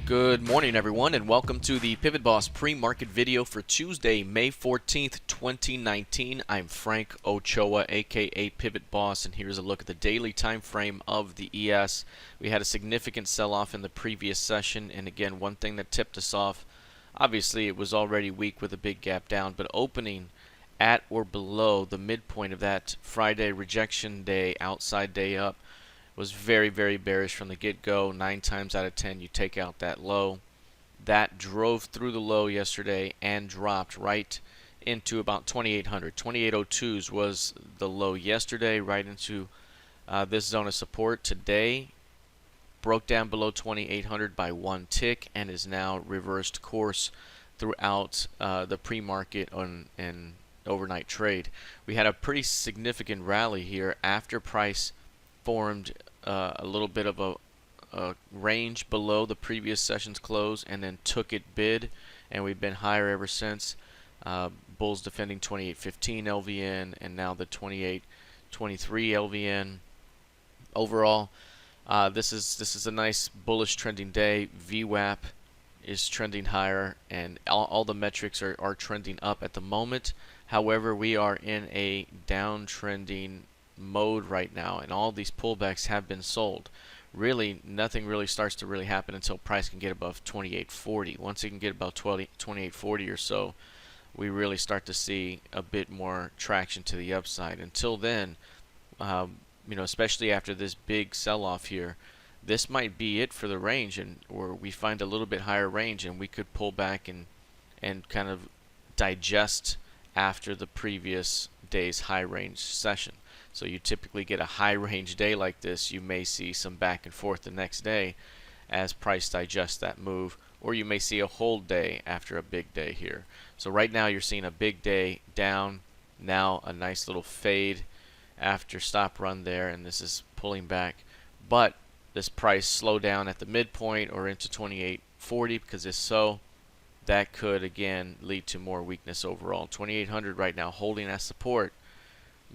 Good morning, everyone, and welcome to the PivotBoss pre-market video for Tuesday, May 14th, 2019. I'm Frank Ochoa, aka PivotBoss, and here's a look at the daily time frame of the ES. We had a significant sell-off in the previous session, and again, one thing that tipped us off, obviously it was already weak with a big gap down, but opening at or below the midpoint of that Friday rejection day, outside day up, was very, very bearish from the get-go. 9 times out of 10 you take out that low. That drove through the low yesterday and dropped right into about 2800. 2802s was the low yesterday, right into this zone of support. Today broke down below 2800 by one tick and is now reversed course throughout the pre-market and overnight trade. We had a pretty significant rally here after price formed a little bit of a range below the previous session's close and then took it bid, and we've been higher ever since. Bulls defending 28.15 LVN and now the 28.23 LVN. Overall, this is a nice bullish trending day. VWAP is trending higher, and all the metrics are trending up at the moment. However, we are in a downtrending mode right now, and all these pullbacks have been sold. Really, nothing really starts to really happen until price can get above 28.40. Once it can get above 28.40 or so, we really start to see a bit more traction to the upside. Until then, especially after this big sell-off here, this might be it for the range, and or we find a little bit higher range, and we could pull back and kind of digest after the previous day's high range session. So you typically get a high range day like this. You may see some back and forth the next day as price digests that move, or you may see a hold day after a big day here. So right now you're seeing a big day down, now a nice little fade after stop run there, and this is pulling back. But this price slow down at the midpoint or into 28.40, because if so, that could again lead to more weakness overall. 2800 right now holding as support,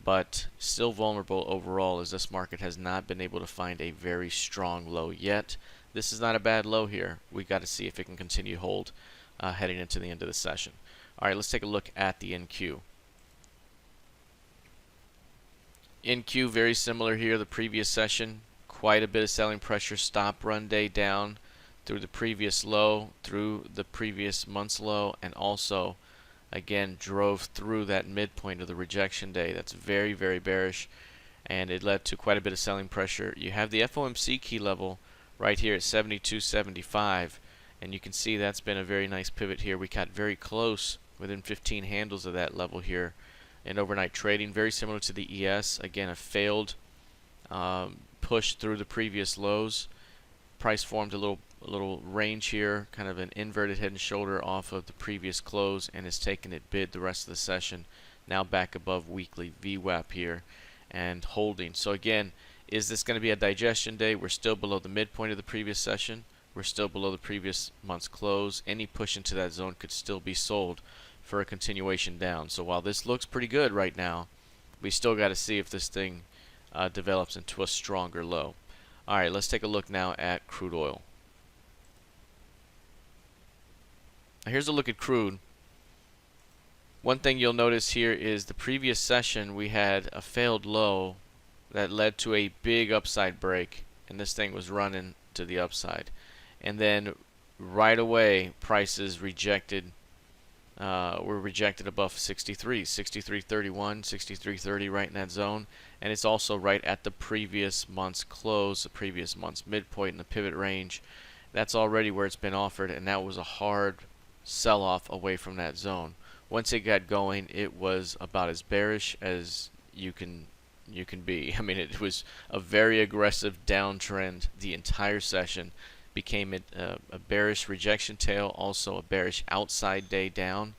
but still vulnerable overall, as this market has not been able to find a very strong low yet. This is not a bad low here. We got to see if it can continue to hold heading into the end of the session. All right, let's take a look at the NQ. NQ very similar here. The previous session, quite a bit of selling pressure. Stop run day down through the previous low, through the previous month's low, and also again drove through that midpoint of the rejection day. That's very, very bearish, and it led to quite a bit of selling pressure. You have the FOMC key level right here at 72.75, and you can see that's been a very nice pivot here. We got very close, within 15 handles of that level here in overnight trading. Very similar to the ES. Again, a failed push through the previous lows. Price formed a little range here, kind of an inverted head and shoulder off of the previous close, and has taken it bid the rest of the session. Now back above weekly VWAP here and holding. So again, is this going to be a digestion day? We're still below the midpoint of the previous session. We're still below the previous month's close. Any push into that zone could still be sold for a continuation down. So while this looks pretty good right now, we still got to see if this thing develops into a stronger low. All right, let's take a look now at crude oil. Here's a look at crude. One thing you'll notice here is the previous session we had a failed low that led to a big upside break, and this thing was running to the upside. And then right away prices rejected, were rejected above 63, 63.31, 63.30, right in that zone. And it's also right at the previous month's close, the previous month's midpoint in the pivot range. That's already where it's been offered, and that was a hard sell-off away from that zone. Once it got going, it was about as bearish as you can be. I mean, it was a very aggressive downtrend the entire session. Became a bearish rejection tail, also a bearish outside day down.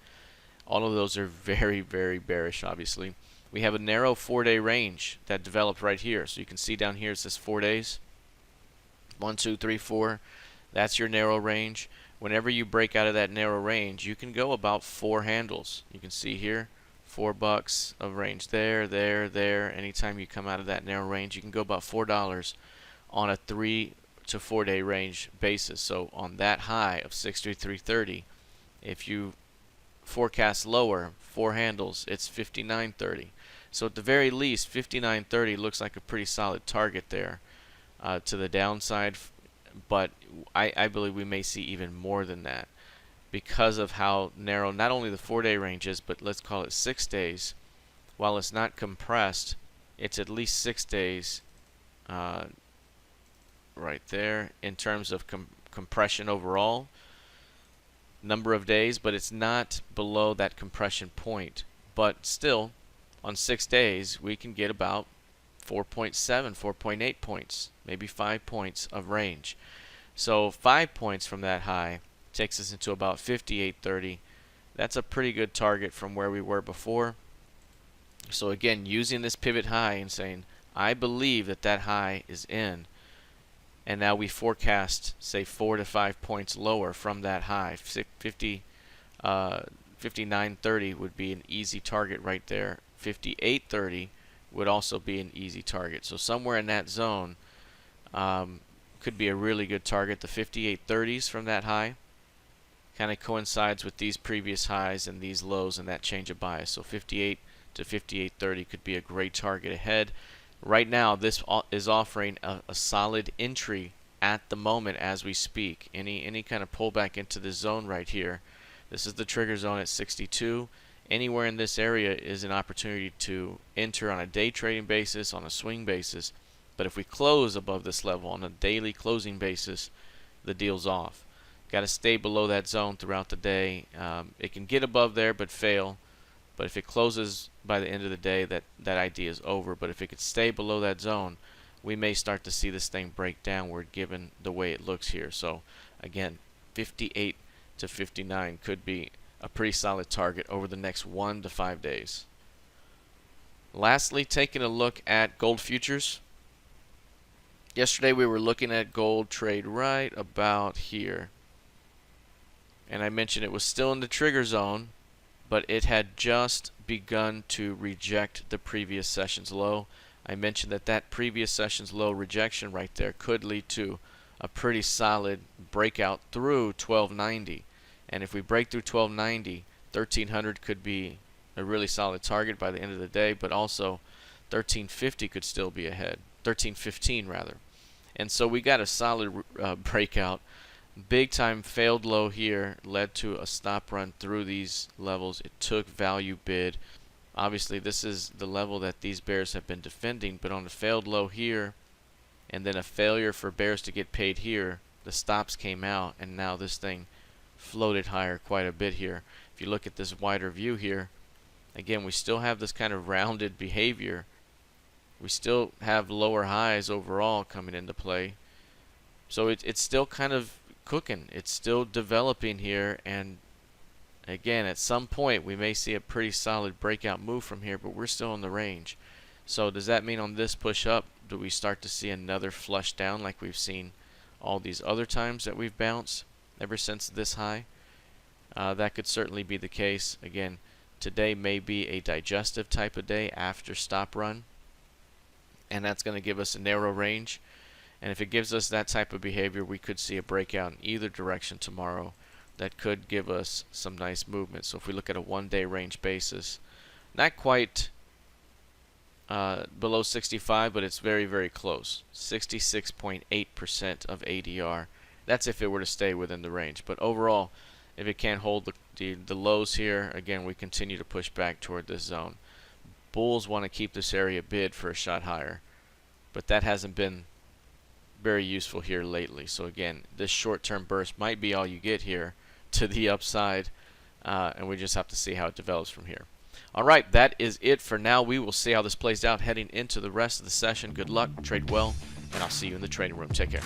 All of those are very, very bearish, obviously. We have a narrow 4-day range that developed right here. So you can see down here it says 4 days. 1, 2, 3, 4. That's your narrow range. Whenever you break out of that narrow range, you can go about 4 handles. You can see here, $4 of range there, there, there. Anytime you come out of that narrow range, you can go about $4 on a 3 to 4-day range basis. So on that high of 63.30, if you forecast lower, 4 handles, it's 59.30. So at the very least, 59.30 looks like a pretty solid target there to the downside, but I believe we may see even more than that because of how narrow not only the 4-day range is, but let's call it 6 days. While it's not compressed, it's at least 6 days right there in terms of compression overall number of days, but it's not below that compression point. But still, on 6 days, we can get about 4.7, 4.8 points, maybe 5 points of range. So 5 points from that high takes us into about 58.30. That's a pretty good target from where we were before. So again, using this pivot high and saying, I believe that that high is in, and now we forecast, say, 4 to 5 points lower from that high. 59.30 would be an easy target right there. 58.30 would also be an easy target. So somewhere in that zone could be a really good target. The 58.30s from that high kind of coincides with these previous highs and these lows and that change of bias. So 58 to 58.30 could be a great target ahead. Right now, this is offering a solid entry at the moment as we speak. Any kind of pullback into this zone right here. This is the trigger zone at 62. Anywhere in this area is an opportunity to enter on a day trading basis, on a swing basis. But if we close above this level on a daily closing basis, the deal's off. Got to stay below that zone throughout the day. It can get above there but fail. But if it closes by the end of the day, that idea is over. But if it could stay below that zone, we may start to see this thing break downward given the way it looks here. So again, 58 to 59 could be a pretty solid target over the next 1 to 5 days. Lastly, taking a look at gold futures. Yesterday we were looking at gold trade right about here. And I mentioned it was still in the trigger zone, but it had just begun to reject the previous session's low. I mentioned that previous session's low rejection right there could lead to a pretty solid breakout through 1290. And if we break through 1290, 1300 could be a really solid target by the end of the day, but also 1350 could still be ahead. 1315 rather. And so we got a solid breakout. Big time failed low here led to a stop run through these levels. It took value bid. Obviously this is the level that these bears have been defending, but on a failed low here and then a failure for bears to get paid here, the stops came out and now this thing floated higher quite a bit here. If you look at this wider view here, again we still have this kind of rounded behavior. We still have lower highs overall coming into play. So it's still kind of cooking. It's still developing here, and again at some point we may see a pretty solid breakout move from here, but we're still in the range. So does that mean on this push up do we start to see another flush down like we've seen all these other times that we've bounced ever since this high? That could certainly be the case. Again, today may be a digestive type of day after stop run, and that's going to give us a narrow range. And if it gives us that type of behavior, we could see a breakout in either direction tomorrow that could give us some nice movement. So if we look at a 1-day range basis, not quite below 65, but it's very, very close. 66.8% of ADR. That's if it were to stay within the range. But overall, if it can't hold the lows here, again, we continue to push back toward this zone. Bulls want to keep this area bid for a shot higher, but that hasn't been very useful here lately. So again, this short-term burst might be all you get here to the upside, and we just have to see how it develops from here. All right, that is it for now. We will see how this plays out heading into the rest of the session. Good luck, trade well, and I'll see you in the trading room. Take care.